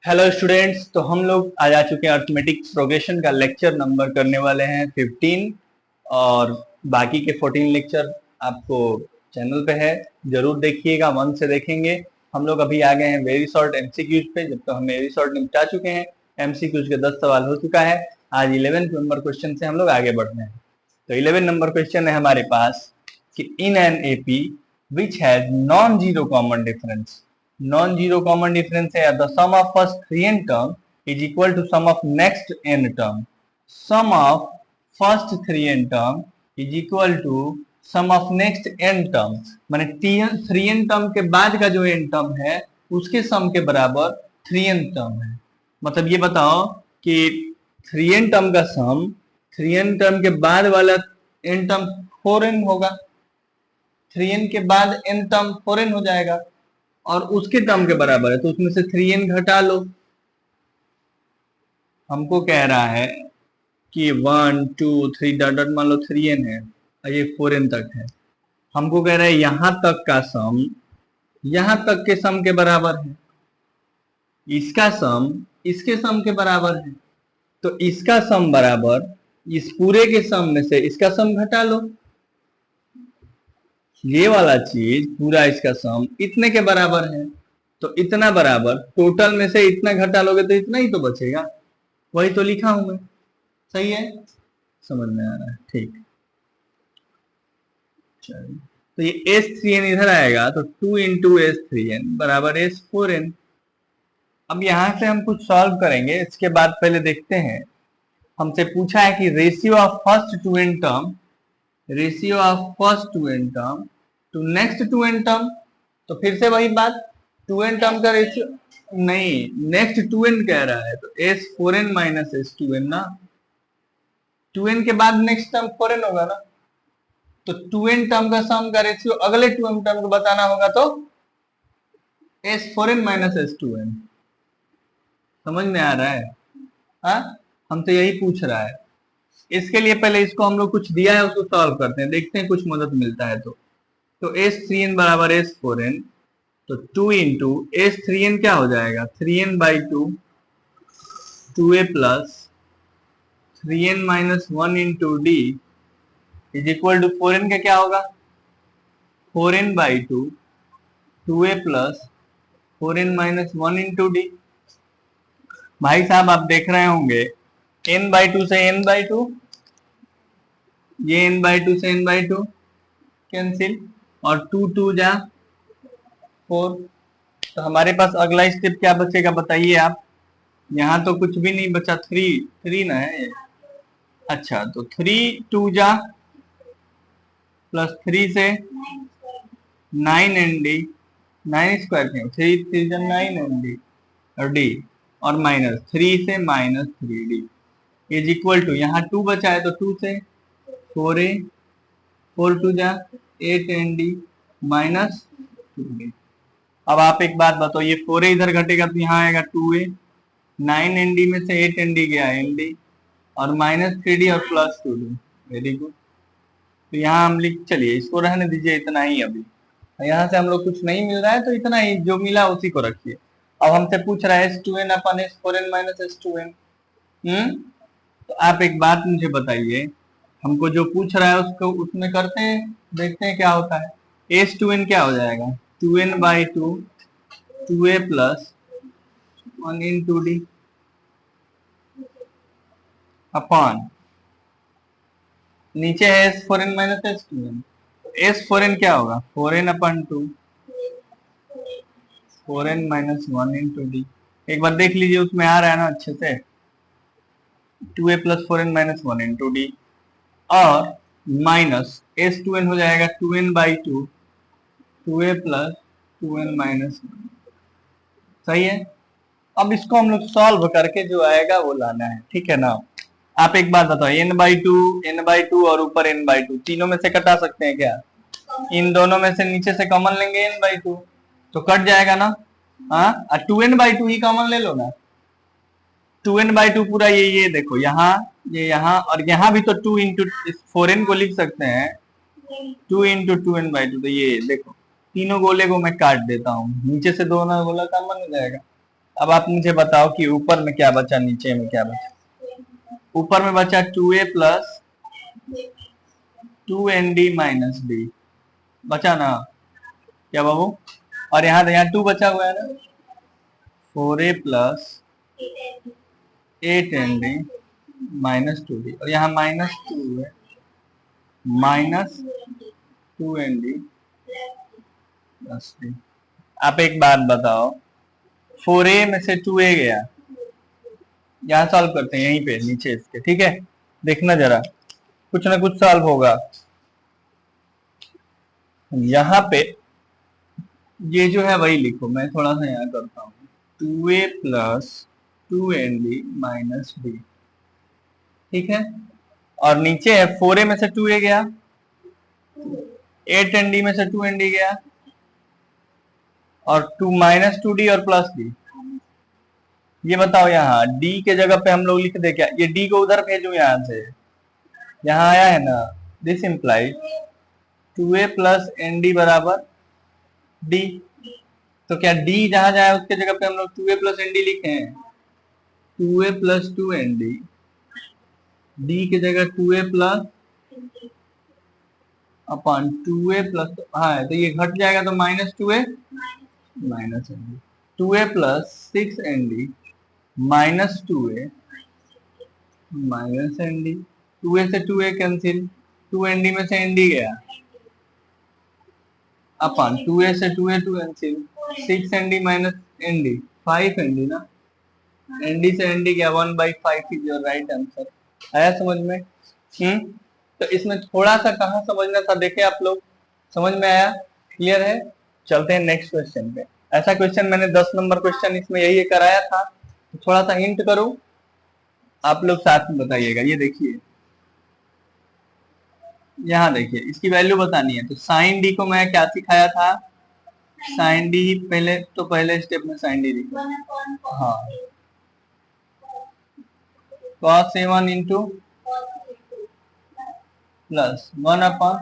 Hello students, तो हम लोग आज आ चुके हैं अर्थमेटिक प्रोग्रेशन का लेक्चर नंबर करने वाले हैं 15 और बाकी के 14 लेक्चर आपको चैनल पे है, जरूर देखिएगा। मन से देखेंगे। हम लोग अभी आ गए हैं वेरी शॉर्ट एमसीक्यूज पे। जब तक हम वेरी शॉर्ट निपटा चुके हैं, एमसीक्यूज के 10 सवाल हो चुका है। आज 11 नंबर क्वेश्चन से हम लोग आगे बढ़ रहे हैं। तो 11 नंबर क्वेश्चन है हमारे पास कि in an AP which has non zero common difference. Non zero common difference है the sum of first 3n term is equal to sum of next n term. Sum of first 3n term is equal to sum of next n term. माने 3n term के बाद का जो n term है उसके सम के बराबर 3n term है। मतलब ये बताओ कि 3n टर्म का सम 3n टर्म के बाद वाला n टर्म 4n होगा। 3n के बाद n टर्म 4n हो जाएगा और उसके टर्म के बराबर है, तो उसमें से 3n घटा लो। हमको कह रहा है कि 1 2 3 डॉट डॉट मान लो 3n है और ये 4n तक है। हमको कह रहा है यहां तक का सम यहां तक के सम के बराबर है, इसका सम इसके सम के बराबर है। तो इसका सम बराबर इस पूरे के सम में से इसका सम घटा लो। ये वाला चीज पूरा इसका सम इतने के बराबर है, तो इतना बराबर टोटल में से इतना घटा लोगे तो इतना ही तो बचेगा। वही तो लिखा हूं मैं। सही है, समझ में आ रहा है? ठीक, चलिए। तो ये S3n इधर आएगा तो 2 इंटू S3n बराबर S4n। अब यहां से हम कुछ सॉल्व करेंगे, इसके बाद पहले देखते हैं। हमसे पूछा है कि ratio of first 2n term ratio of first 2n term to next 2n term. तो फिर से वही बात, 2n टर्म का रेशियो नहीं, नेक्स्ट 2n कह रहा है तो S4n माइनस S2n ना। 2n के बाद नेक्स्ट टर्म 4n होगा ना, तो 2n टर्म का सम का रेशियो अगले 2n टर्म को बताना होगा तो S4n माइनस S2n। समझ में आ रहा है? हाँ, हम तो यही पूछ रहा है। इसके लिए पहले इसको हम लोग कुछ दिया है उसको सॉल्व करते हैं, देखते हैं कुछ मदद मिलता है। तो S3n बराबर S4n, तो 2 इंटू S3n क्या हो जाएगा 3n by 2 2a plus 3n minus 1 into d is equal to 4n का क्या होगा 4n by 2 2a plus 4n minus 1 into d. भाई साहब आप देख रहे होंगे n बाई 2 से n बाई 2, ये n बाई 2 से n बाई 2 कैंसिल और 2 2 जा 4। तो हमारे पास अगला स्टेप क्या बचेगा बताइए आप। यहाँ तो कुछ भी नहीं बचा, 3 ना है ये। अच्छा, तो 3 2 जा प्लस 3 से 9 एन डी, 9 स्क्वायर क्यों, 3 3 जा 9 एन डी और डी और माइनस 3 से minus 3d is equal to, यहाँ 2 बचा है तो 2 से 4a 4 2 जा 8 एन डी माइनस 2d। अब आप एक बात बताओ, ये 4a इधर घटेगा तो यहाँ आएगा 2a, 9 एन डी में से 8 एन डी गया एन डी और माइनस 3d और प्लस 2d। Very good. तो यहाँ हम लिख, चलिए इसको रहने दीजिए इतना ही। अभी यहाँ से हम लोग कुछ नहीं मिल रहा है तो इतना ही, जो मिला उसी को रखिए। अब हमसे पूछ रहा है S2n अपन S4n माइनस S2n। तो आप एक बात मुझे बताइए, हमको जो पूछ रहा है उसको उसमें करते हैं, देखते हैं क्या होता है। S2n क्या हो जाएगा 2n by 2 2a plus 1 into D upon नीचे है S4n माइनस S2n। S4n क्या होगा 4n अपन 2 4n माइनस 1 इंटू डी। एक बार देख लीजिए उसमें आ रहा है ना अच्छे से, 2a plus 4n minus 1 into d और माइनस S2n हो जाएगा 2n by 2 2a plus 2n minus 1। सही है। अब इसको हम लोग सॉल्व करके जो आएगा वो लाना है, ठीक है ना। आप एक बात बताओ, n बाई टू और ऊपर n बाई 2 तीनों में से कटा सकते हैं क्या? इन दोनों में से नीचे से कॉमन लेंगे n बाई 2 तो कट जाएगा ना। हाँ, 2n बाई 2 ही कॉमन ले लो ना। 2n बाई 2 पूरा ये देखो यहाँ, ये यहाँ और यहाँ भी तो 2 इंटू 4n को लिख सकते हैं 2 इंटू 2n बाई 2। तो ये देखो तीनों गोले को मैं काट देता हूँ, नीचे से दोनों गोला कॉमन हो जाएगा अब आप मुझे बताओ कि ऊपर में क्या बचा, नीचे में क्या बचा। ऊपर में बचा 2a plus 2nd minus D, बचा ना क्या बाबू। और यहाँ 2 बचा हुआ है ना, 4a plus 8nd minus 2d, और यहाँ -2 है, माइनस 2nd प्लस डी। आप एक बात बताओ, 4a में से 2a गया, यहाँ सॉल्व करते हैं यहीं पे नीचे इसके, ठीक है। देखना जरा, कुछ ना कुछ सॉल्व होगा यहाँ पे। ये जो है वही लिखो, मैं थोड़ा सा यहाँ करता हूँ, 2a plus 2nd minus D, ठीक है। और नीचे है 4a में से 2a गया, 8nd में से 2nd गया, और 2 माइनस 2d और प्लस डी। ये बताओ यहाँ d के जगह पे हम लोग लिख दे क्या, ये d को उधर भेजू यहाँ से, यहाँ आया है ना, this implies 2a plus nd बराबर d। तो क्या d जहां जाए उसके जगह पे हम लोग 2a प्लस nd लिखे हैं, 2a प्लस 2nd, d की जगह 2a प्लस अपन 2a प्लस, हाँ तो ये घट जाएगा तो -2a minus nd, 2a plus 6nd minus 2a minus nd, 2a से 2a कैंसिल, 2nd में से nd गया, अपन 2a से 2a 2 cancel, 6nd minus nd 5nd ना, nd से nd गया, 1/5 इज योर राइट आंसर। आया समझ में? तो इसमें थोड़ा सा कहाँ समझना था, देखे आप लोग, समझ में आया? क्लियर है? चलते हैं नेक्स्ट क्वेश्चन पे। ऐसा क्वेश्चन मैंने 10 नंबर क्वेश्चन इसमें यही कराया था, तो थोड़ा सा हिंट करूं, आप लोग साथ में बताइएगा। ये देखिए, यहाँ देखिए, इसकी वैल्यू बतानी है। तो साइन डी को मैं क्या सिखाया था, साइन डी पहले स्टेप में साइन डी लिखो, हाँ, cos a1 into plus 1 upon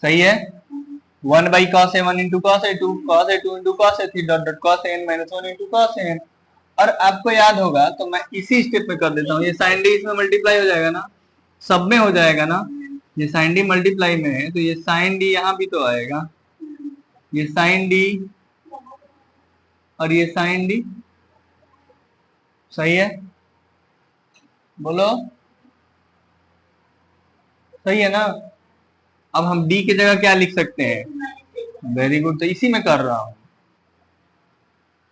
सही है, 1/cos a1 into cos a2 into cos a3 dot dot cos an minus 1 into cos an। और आपको याद होगा तो मैं इसी स्टेप में कर देता हूँ, ये साइन डी इसमें मल्टीप्लाई हो जाएगा ना, सब में हो जाएगा ना, ये साइन डी मल्टीप्लाई में है तो ये साइन डी यहाँ भी तो आएगा, ये साइन डी और ये साइन डी, सही है, बोलो सही है ना। अब हम d की जगह क्या लिख सकते हैं, वेरी गुड, तो इसी में कर रहा हूं,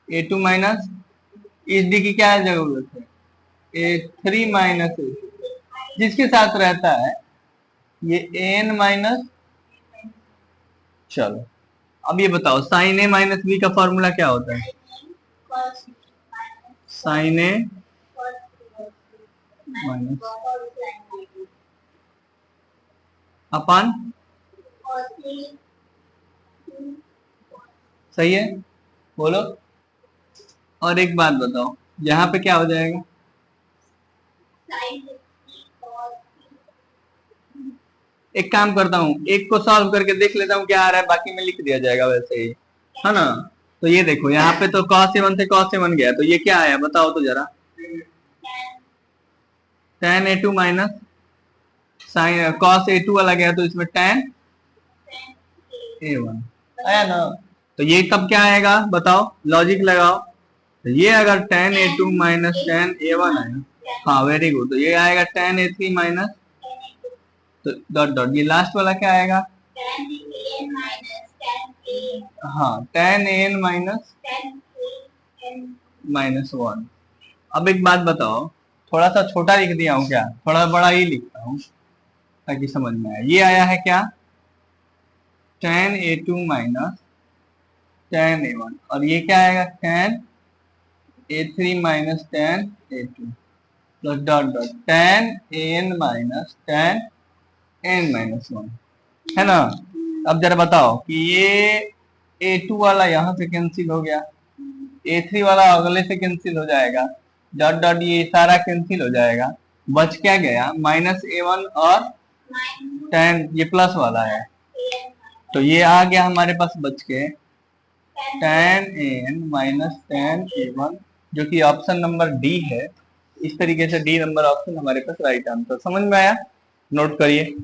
a2 माइनस, इस d की क्या जरूरत है, a3 माइनस जिसके साथ रहता है ये an माइनस। चलो अब ये बताओ, साइन a माइनस b का फॉर्मूला क्या होता है, साइन a माइनस अपन, सही है, बोलो। और एक बात बताओ, यहाँ पे क्या हो जाएगा, एक काम करता हूँ, एक को सॉल्व करके देख लेता हूँ क्या आ रहा है, बाकी में लिख दिया जाएगा वैसे ही, है ना। तो ये देखो, यहाँ पे तो cos a1 से cos a1 गया, तो ये क्या आया बताओ तो जरा, tan a2 minus sign cos a2 वाला गया, तो इसमें tan a1 आया ना। तो ये तब क्या आएगा बताओ, लॉजिक लगाओ, तो ये अगर tan a2 minus tan a1 है, हाँ वेरी गुड, तो ये आएगा tan a3 माइनस, तो डॉट डॉट, ये लास्ट वाला क्या आएगा, हाँ tan an माइनस 1। अब एक बात बताओ, थोड़ा सा छोटा लिख दिया हूँ क्या, थोड़ा बड़ा ही लिखता हूँ ताकि समझ में आए। ये आया है क्या, tan a2 minus tan a1, और ये क्या आएगा, tan a3 minus tan a2 plus dot dot tan an minus tan n minus 1, है ना। अब जरा बताओ कि ये a2 वाला यहाँ से कैंसिल हो गया, a3 वाला अगले से कैंसिल हो जाएगा, डॉट डॉट ये सारा कैंसिल हो जाएगा, बच क्या गया -a1 और 10, ये प्लस वाला है तो ये आ गया हमारे पास बच के 10an माइनस 10a1 जो कि ऑप्शन नंबर डी है। इस तरीके से डी नंबर ऑप्शन हमारे पास राइट आंसर। समझ में आया? नोट करिए।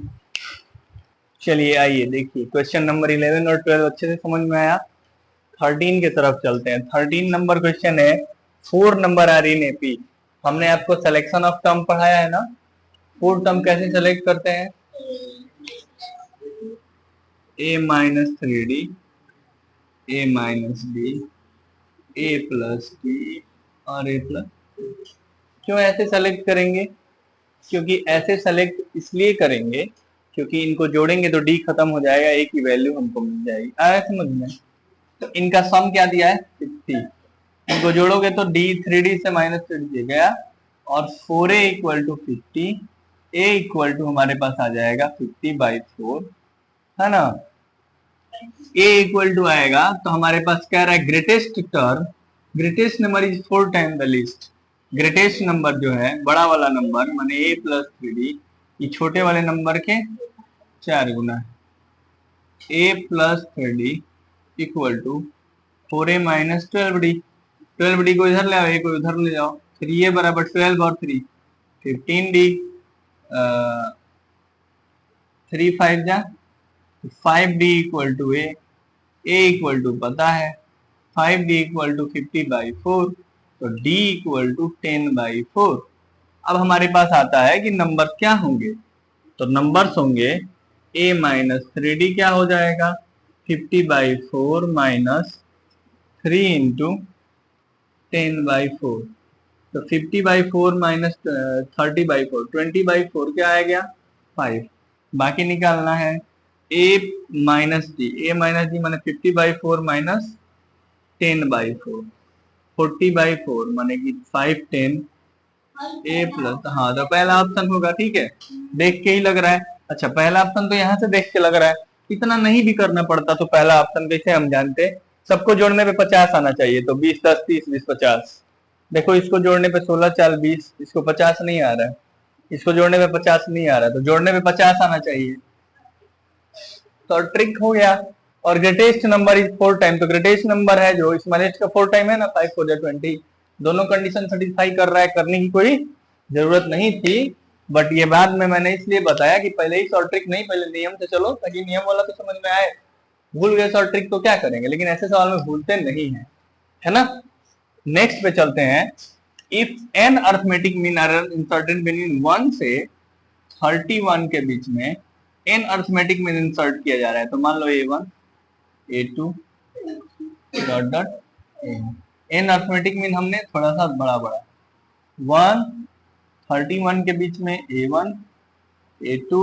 चलिए आइए देखिए क्वेश्चन नंबर 11 और 12 अच्छे से समझ में आया। 13 की तरफ चलते हैं। 13 नंबर क्वेश्चन है 4 नंबर आर इन एपी। हमने आपको सिलेक्शन ऑफ टर्म पढ़ाया है ना, 4 टर्म कैसे सेलेक्ट करते हैं, a minus 3d, a minus D, a plus D और a प्लस। क्यों ऐसे सेलेक्ट करेंगे? क्योंकि ऐसे सेलेक्ट इसलिए करेंगे क्योंकि इनको जोड़ेंगे तो डी खत्म हो जाएगा, ए की वैल्यू हमको मिल जाएगी। आया समझ में? तो इनका सम क्या दिया है 50, इनको जोड़ोगे तो डी 3d से माइनस 3d दे गया और 4a equal to 50, a equal to हमारे पास आ जाएगा 50/4, है ना। a इक्वल टू आएगा तो हमारे पास कह रहा है greatest term, greatest number is 4 time the least. Greatest number जो है बड़ा वाला नंबर माने a प्लस 3d, ये छोटे वाले नंबर के 4 गुना है। a plus 3d equal to 4a minus 12d। 12d को इधर ले आओ, a को उधर ले जाओ, 3a बराबर 12 और 3 15d, 3 5 जा 5d equal to a equal to पता है 5d इक्वल टू 50/4 तो d इक्वल टू 10/4। अब हमारे पास आता है कि नंबर क्या होंगे, तो नंबर्स होंगे a माइनस 3d क्या हो जाएगा 50/4 माइनस 3 इंटू 10/4 तो 50/4 माइनस 30/4 20/4 क्या आ गया 5। बाकी निकालना है a माइनस डी माने 50/4 माइनस 10/4 40/4 माने कि 5 10 a प्लस, हाँ तो पहला ऑप्शन होगा। ठीक है, देख के ही लग रहा है। अच्छा पहला ऑप्शन तो यहाँ से देख के लग रहा है, इतना नहीं भी करना पड़ता तो पहला ऑप्शन कैसे हम जानते, सबको जोड़ने पे 50 आना चाहिए तो 20 10 30 20 50। देखो इसको जोड़ने पे 16 4 20, इसको 50 नहीं आ रहा है, इसको जोड़ने पे 50 नहीं आ रहा है तो जोड़ने पे 50 आना चाहिए, तो ट्रिक हो गया। और ग्रेटेस्ट नंबर इज 4 टाइम, तो ग्रेटेस्ट नंबर है जो स्मॉलेस्ट का 4 टाइम है ना, 5 4 20। दोनों कंडीशन सेटिस्फाई कर रहा है, करने की कोई जरूरत नहीं थी, बट ये बाद में मैंने इसलिए बताया कि पहले ही शॉर्ट ट्रिक नहीं, पहले नियम से चलो ताकि नियम वाला तो समझ में आए। भूल गए शॉर्ट ट्रिक तो क्या करेंगे, लेकिन ऐसे सवाल में भूलते नहीं है, है ना। नेक्स्ट पे चलते हैं। If an arithmetic mean are inserted between 1 से 31 के बीच में एन अर्थमेटिक मीन इंसर्ट किया जा रहा है, तो मान लो a1 a2 dot dot n arithmetic mean हमने थोड़ा सा बड़ा 1 31 के बीच में a1 a2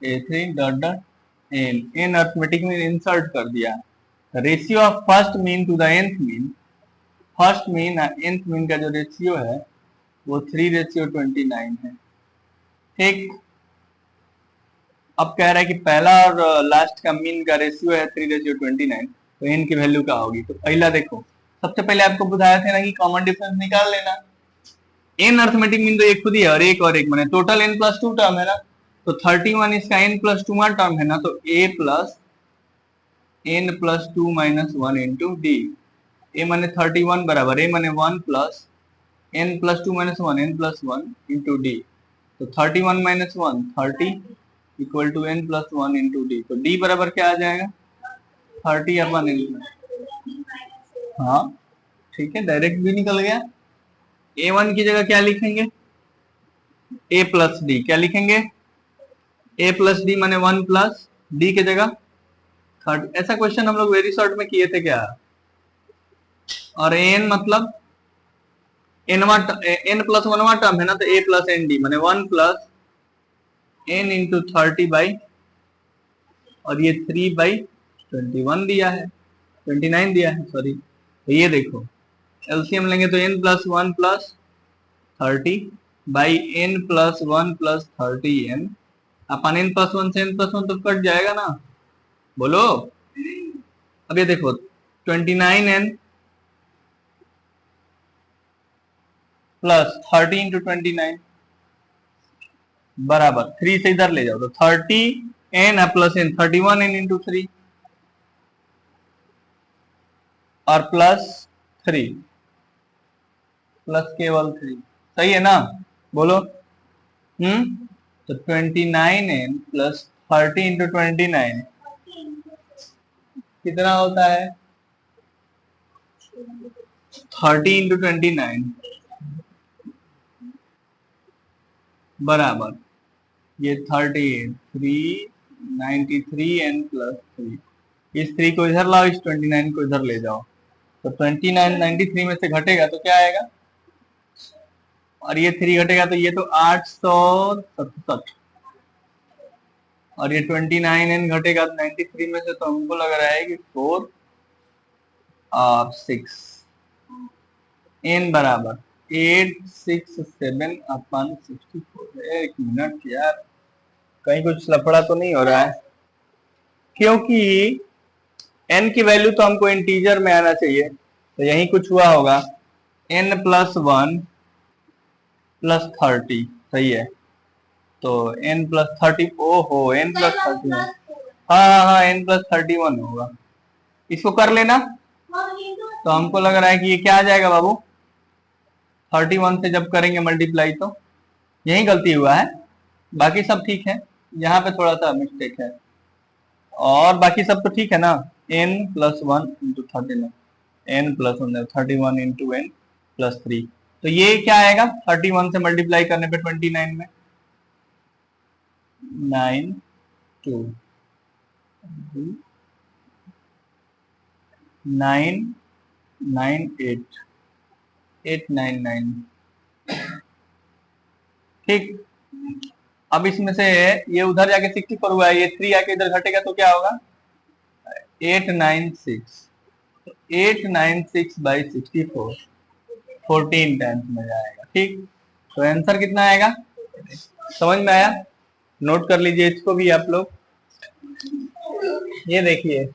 a3 dot dot n arithmetic mean insert कर दिया। Ratio of first mean to the nth mean, first mean nth mean का जो रेशियो है वो 3:29 है। ठीक, अब कह रहा है कि पहला और लास्ट का मीन का रेशियो है 3:29 तो एन की वैल्यू क्या होगी। तो पहला देखो, सबसे पहले आपको बताया था ना कि कॉमन डिफरेंस निकाल लेना। एन अर्थमेटिक मीन तो एक खुद ही है और एक माने टोटल n प्लस 2 टर्म है ना, तो 31 इसका n प्लस 2 टर्म है ना, तो a plus n plus 2 minus 1 into d. A माने 31 बराबर a माने 1 plus n plus 2 minus 1 n plus 1 into d, तो 31 minus 1 30 equal to n plus 1 into d, तो डी बराबर क्या आ जाएगा 30 अपन n। हाँ ठीक है, डायरेक्ट भी निकल गया। a1 की जगह क्या लिखेंगे a प्लस डी, क्या लिखेंगे a प्लस डी माने 1 प्लस डी के जगह 30। ऐसा क्वेश्चन हम लोग वेरी शॉर्ट में किए थे क्या, और an मतलब n प्लस 1 टर्म है ना, तो a प्लस एन डी माने 1 प्लस n इंटू 30 और ये 3/21 दिया है, 29 दिया है सॉरी। तो ये देखो एलसीएम लेंगे तो n plus 1 plus 30 by n plus 1 plus 30n, upon n plus 1 से n प्लस 1 तो कट जाएगा ना, बोलो। अब ये देखो 29n प्लस 30 × 29 बराबर 3 से इधर ले जाओ तो 30n प्लस n 31n × 3 और प्लस 3 प्लस केवल 3 सही है ना? बोलो। तो 29n प्लस 30 × 29 कितना होता है? 30 × 29 बराबर ये 93 प्लस 3। इस 3 को इधर लाओ, इस 29 को इधर ले जाओ तो 29 93 में से घटेगा तो क्या आएगा? और ये 3 घटेगा तो ये तो 867 और ये 29n घटेगा 93 में से तो हमको लग रहा है कि 4 और 6 n बराबर 867/64। एक मिनट यार, कहीं कुछ लफड़ा तो नहीं हो रहा है? क्योंकि n की वैल्यू तो हमको इंटीजर में आना चाहिए, तो यही कुछ हुआ होगा। n + 1 + 30 सही है, तो n + 30 ओहो n + 31 हाँ n + 31 होगा। इसको कर लेना तो हमको लग रहा है कि ये क्या आ जाएगा बाबू? 31 से जब करेंगे मल्टीप्लाई तो यही गलती हुआ है, बाकी सब ठीक है, यहाँ पे थोड़ा सा मिस्टेक है और बाकी सब तो ठीक है ना। n + 1 × 39 n + 1 31 × n + 3 तो ये क्या आएगा? 31 से मल्टीप्लाई करने पे 29 में 9 2 9 9 8 899 ठीक। अब इसमें से ये उधर जाके 64 हुआ है, ये 3 आके इधर घटेगा तो क्या होगा? 896 तो 896/64 14 टाइम्स में जाएगा। ठीक, तो आंसर कितना आएगा? समझ में आया? नोट कर लीजिए इसको भी आप लोग। ये देखिए,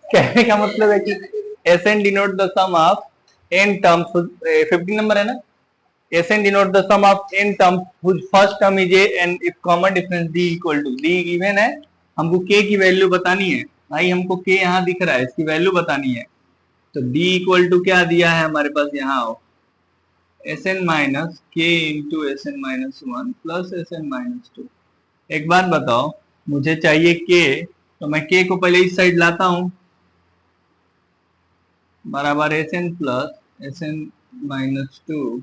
कहने का मतलब है कि SN denote the sum of n terms, 15 number है ना। SN denote the sum of n terms whose first term is a and if common difference d equal to d given है, हमको k की वैल्यू बतानी है भाई, हमको k यहाँ दिख रहा है, इसकी वैल्यू बतानी है तो d इक्वल टू क्या दिया है हमारे पास यहाँ आओ, Sn minus k into Sn minus 1 plus Sn minus 2। एक बात बताओ, मुझे चाहिए k, तो मैं k को पहले इस साइड लाता हूं बराबर Sn प्लस Sn माइनस 2,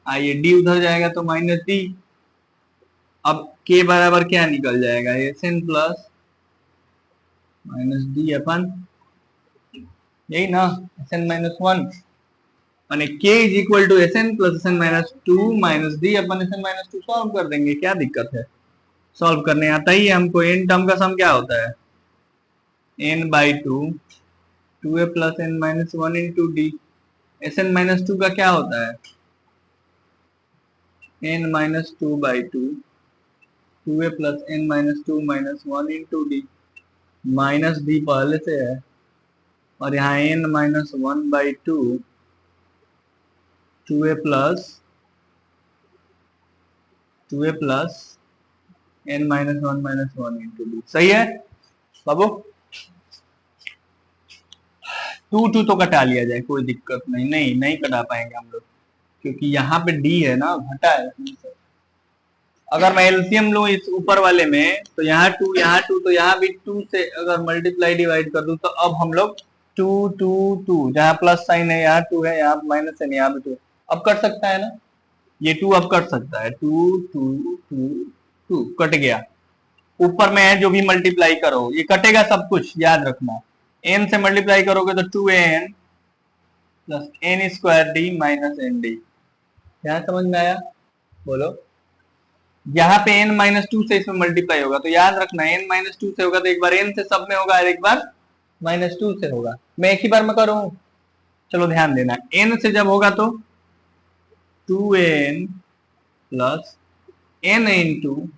आइए d उधर जाएगा तो माइनस d। अब k बराबर क्या निकल जाएगा? Sn प्लस माइनस d अपन यही ना, Sn माइनस 1 અને k is equal to Sn plus Sn minus 2 minus d अपन Sn माइनस 2 सॉल्व कर देंगे, क्या दिक्कत है? सॉल्व करने आता ही है हमको। n टर्म का सम क्या होता है? n/2 2a plus n minus 1 into D. Sn minus 2 का क्या होता है? n minus 2/2 2a plus n minus 2 minus 1 into D. Minus D पहले से है और यहाँ n minus 1/2 2a plus n minus 1 minus 1 into D. सही है बाबू? 2 तो कटा लिया जाए, कोई दिक्कत नहीं। नहीं कटा पाएंगे हम लोग, क्योंकि यहाँ पे डी है ना, घटा है। अगर मैं एलसीएम लूं इस ऊपर वाले में तो यहाँ 2 तो यहाँ भी 2 से अगर मल्टीप्लाई डिवाइड कर दूं तो अब हम लोग 2 2 2 जहाँ प्लस साइन है यहाँ 2 है, यहाँ माइनस है यहाँ भी 2। अब कर सकता है ना ये 2, अब कर सकता है 2 2 2 2 कट गया। ऊपर में है जो भी मल्टीप्लाई करो ये कटेगा सब कुछ, याद रखना। n से मल्टीप्लाई करोगे तो 2an plus n² d minus n d. क्या समझ में आया? बोलो। यहाँ पे n माइनस 2 से इसमें मल्टीप्लाई होगा तो याद रखना n माइनस 2 से होगा तो एक बार n से सब में होगा और एक बार माइनस 2 से होगा। मैं एक ही बार में करूं, चलो ध्यान देना। n से जब होगा तो 2n plus n into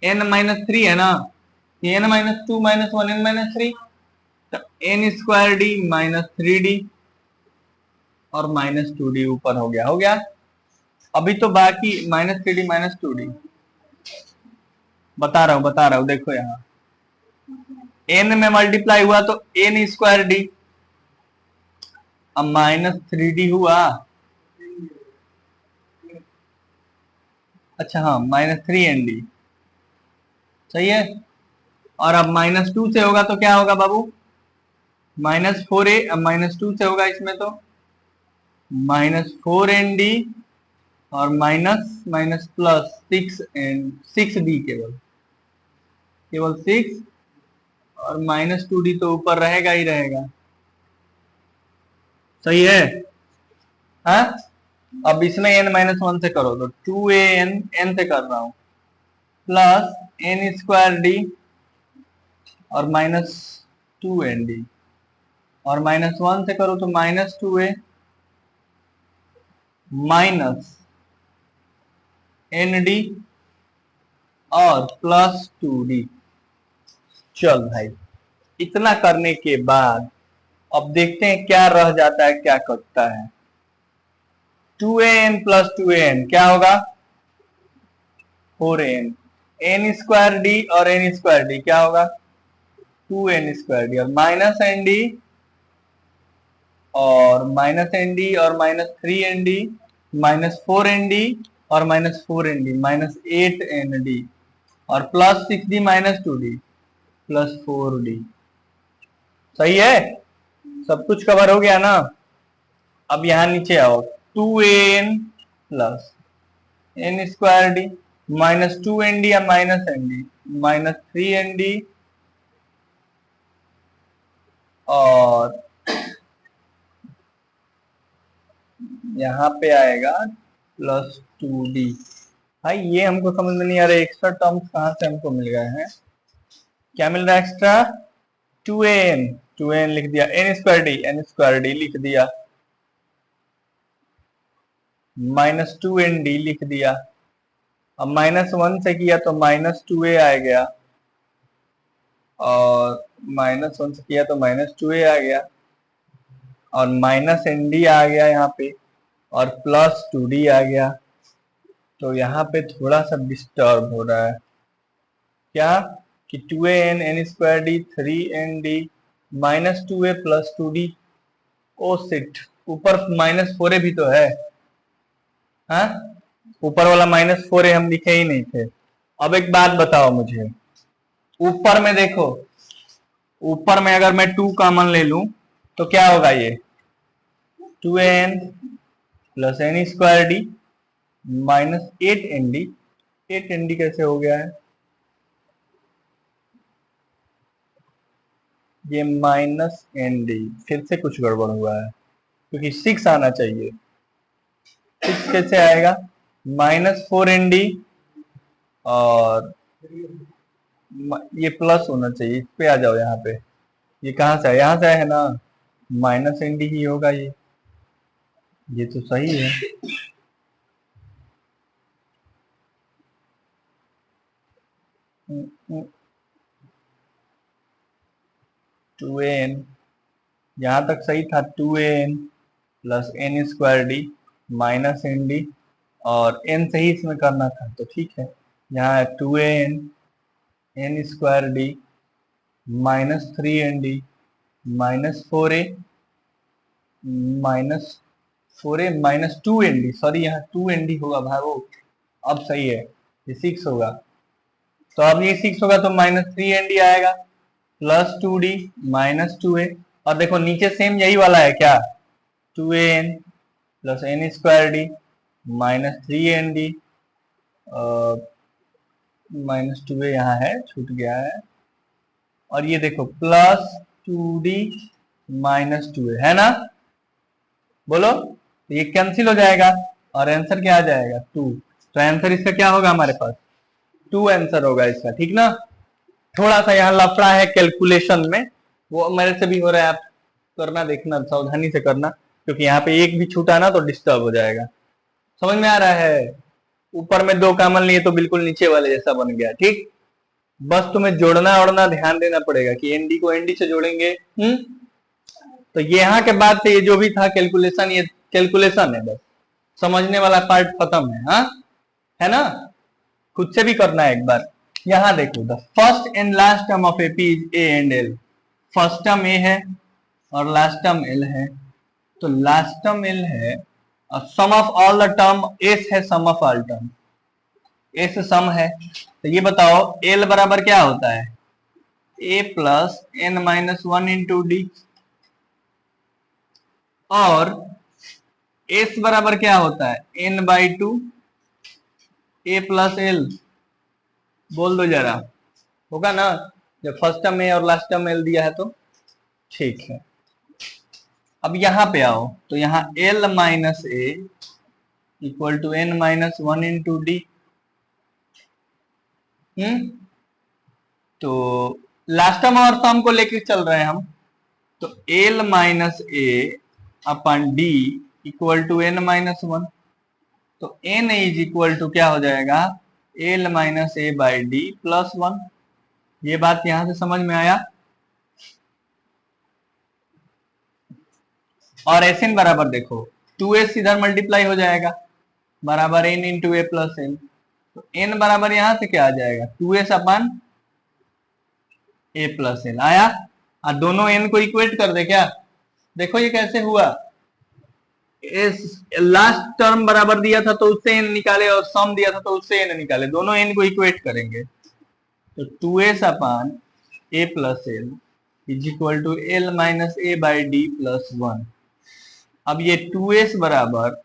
n minus 3 है ना, n minus 2 minus 1 n minus 3 तो n² डी माइनस 3d और -2d ऊपर हो गया, अभी तो बाकी -3d -2d बता रहा हूं देखो यहाँ n में मल्टीप्लाई हुआ तो n स्क्वायर डी, अब -3d हुआ, अच्छा हाँ -3nd सही है। और अब -2 से होगा तो क्या होगा बाबू, -4a, अब -2 से होगा इसमें तो -4nd और माइनस माइनस प्लस 6d, केवल 6 और -2d तो ऊपर रहेगा ही रहेगा, सही है। हाँ अब इसमें n-1 से करो तो 2an, n से कर रहा हूं, प्लस n स्क्वायर डी और -2nd और -1 से करो तो -2a माइनस nd और +2d। चल भाई, इतना करने के बाद अब देखते हैं क्या रह जाता है, क्या कटता है। 2an प्लस 2an क्या होगा, 4an, n स्क्वायर डी और n स्क्वायर डी क्या होगा, 2n स्क्वायर डी और -nd और -3nd -4nd और -4nd -8nd और +6d -2d +4d। सही है, सब कुछ कवर हो गया ना। अब यहां नीचे आओ, 2an plus n square D -2nd या -nd -3nd और यहाँ पे आएगा +2d। भाई ये हमको समझ में नहीं आ रहा, एक्स्ट्रा टर्म्स कहाँ से हमको मिल गए हैं, क्या मिल रहा है एक्स्ट्रा, 2an लिख दिया, n स्क्वायर डी लिख दिया, -2nd लिख दिया, अब -1 से किया तो -2a आ गया और -1 से किया तो -2a आ गया और -nd आ गया यहाँ पे और +2d आ गया। तो यहाँ पे थोड़ा सा डिस्टर्ब हो रहा है, क्या कि 2an n square D 3nd -2a + 2d, ओ सिट, ऊपर -4a भी तो है, हाँ ऊपर वाला -4a हम लिखे ही नहीं थे। अब एक बात बताओ मुझे, ऊपर में देखो, ऊपर में अगर मैं 2 कॉमन ले लूं तो क्या होगा, ये 2an plus n square D -8nd, 8nd कैसे हो गया है, ये -nd, फिर से कुछ गड़बड़ हुआ है क्योंकि 6 आना चाहिए, 6 कैसे आएगा, -4nd और ये प्लस होना चाहिए, इस पे आ जाओ, यहाँ पे ये कहाँ से आया, यहाँ से आया है ना, -nd ही होगा ये तो सही है। टू एन यहाँ तक सही था, 2an plus n square D -nd और n से ही इसमें करना था तो ठीक है। यहाँ 2an n square D -3nd -4a -2nd, sorry यहाँ 2nd होगा भाई, अब सही है, ये 6 होगा, तो अब ये 6 होगा तो -3nd आएगा +2d -2a और देखो नीचे सेम यही वाला है क्या, 2an plus n square D -3nd -2a यहाँ है, छूट गया है, और ये देखो +2d -2a है ना, बोलो, तो ये कैंसिल हो जाएगा और आंसर क्या आ जाएगा, 2। तो आंसर इसका क्या होगा, हमारे पास 2 आंसर होगा इसका, ठीक ना। थोड़ा सा यहाँ लफड़ा है कैलकुलेशन में, वो मेरे से भी हो रहा है, आप करना देखना, सावधानी से करना, क्योंकि यहाँ पे एक भी छूटा ना तो डिस्टर्ब हो जाएगा। समझ में आ रहा है, ऊपर में 2 कॉमन लिए तो बिल्कुल नीचे वाले जैसा बन गया, ठीक। बस तुम्हें जोड़ना ओड़ना ध्यान देना पड़ेगा कि एनडी को एनडी से जोड़ेंगे, तो ये यहाँ के बाद से ये जो भी था कैलकुलेशन, ये कैलकुलेशन है, बस समझने वाला पार्ट खत्म है। हाँ, है ना, खुद से भी करना है एक बार। यहां देखो, the first and last term of AP is a and l. First term a है और लास्ट टर्म एल है, तो लास्ट टर्म एल है और sum of all the terms है, sum of all terms sum है। तो ये बताओ एल बराबर क्या होता है, a plus n minus one into d, और एस बराबर क्या होता है, n by two a plus l. बोल दो जरा, होगा ना, जब फर्स्ट टर्म ए और लास्ट टर्म एल दिया है तो। ठीक है, अब यहां पे आओ, तो यहाँ L minus A equal to n minus one into d. तो लास्ट टर्म और सम को लेकर चल रहे हैं हम, तो एल माइनस ए अपन d equal to n minus one. तो एन इज इक्वल टू क्या हो जाएगा, L minus A by d plus one. ये बात यहां से समझ में आया। और एस एन बराबर देखो, 2s इधर मल्टीप्लाई हो जाएगा, बराबर एन इंटू ए प्लस एन। तो एन बराबर यहां से क्या आ जाएगा, 2s अपन ए प्लस एन आया। और दोनों एन को इक्वेट कर दे क्या, देखो ये कैसे हुआ, इस लास्ट टर्म बराबर दिया था तो उससे एन निकाले, और सम दिया था तो उससे एन निकाले, दोनों एन को इक्वेट करेंगे। तो 2s अपन A plus L is equal to L minus A by d plus one. अब ये 2s बराबर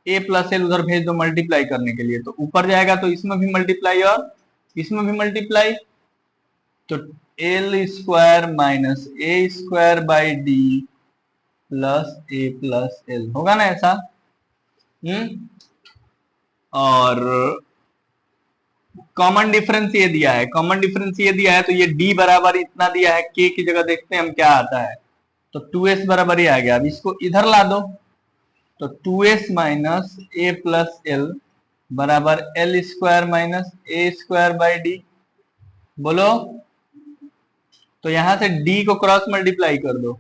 ए प्लस एल उधर भेज दो मल्टीप्लाई करने के लिए, तो ऊपर जाएगा तो इसमें भी मल्टीप्लाई और इसमें भी मल्टीप्लाई, तो L square minus A square by d plus A plus L, होगा ना ऐसा। और कॉमन डिफरेंस ये दिया है, कॉमन डिफरेंस ये दिया है, तो ये डी बराबर इतना दिया है, के की जगह देखते हैं हम क्या आता है, तो 2s बराबर ही आ गया। अब इसको इधर ला दो, तो 2s माइनस ए प्लस एल बराबर L square minus A square by D. बोलो, तो यहां से d को क्रॉस मल्टीप्लाई कर दो,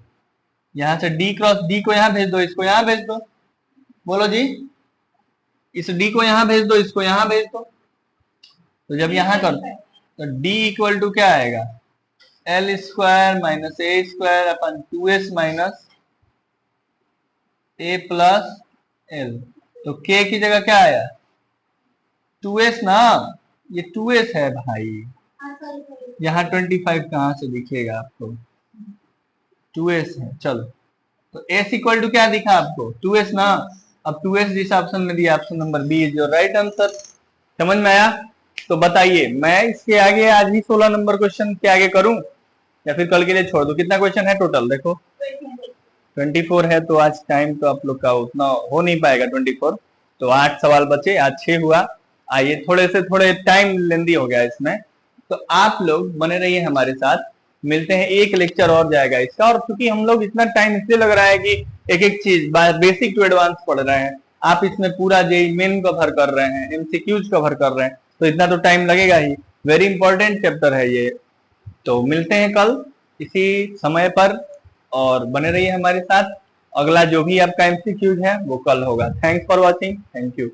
यहां से d क्रॉस d को यहां भेज दो, इसको यहां भेज दो। बोलो जी, इस d को यहां भेज दो, इसको यहां भेज दो। तो जब यहां करते हैं तो d इक्वल टू क्या आएगा, एल स्क्वायर माइनस ए स्क्वायर अपन 2s माइनस ए प्लस एल। तो k की जगह क्या आया, 2s ना, ये 2s है भाई, यहाँ 25 कहां से दिखेगा आपको, 2s है। चलो, तो s इक्वल टू क्या दिखा आपको, 2s ना। अब 2s जिस ऑप्शन में दिया, option number B is your right answer. समझ में आया। तो बताइए, मैं इसके आगे आज ही 16 नंबर क्वेश्चन के आगे करूं या फिर कल के लिए छोड़ दूं। कितना क्वेश्चन है टोटल, देखो 24 है, तो आज टाइम तो आप लोग का उतना हो नहीं पाएगा 24, तो 8 सवाल बचे, आज 6 हुआ। आइए, थोड़े टाइम लेंदी हो गया इसमें, तो आप लोग बने रहिए हमारे साथ, मिलते हैं, एक लेक्चर और जाएगा इसका। और क्योंकि हम लोग इतना टाइम इसलिए लग रहा है कि एक एक चीज बेसिक टू एडवांस पढ़ रहे हैं, आप इसमें पूरा जेईई मेन कवर कर रहे हैं, एमसीक्यूज कवर कर रहे हैं, तो इतना तो टाइम लगेगा ही। वेरी इंपॉर्टेंट चैप्टर है ये। तो मिलते हैं कल इसी समय पर, और बने रहिए हमारे साथ। अगला जो भी आपका एमसीक्यूज है वो कल होगा। Thanks for watching, thank you.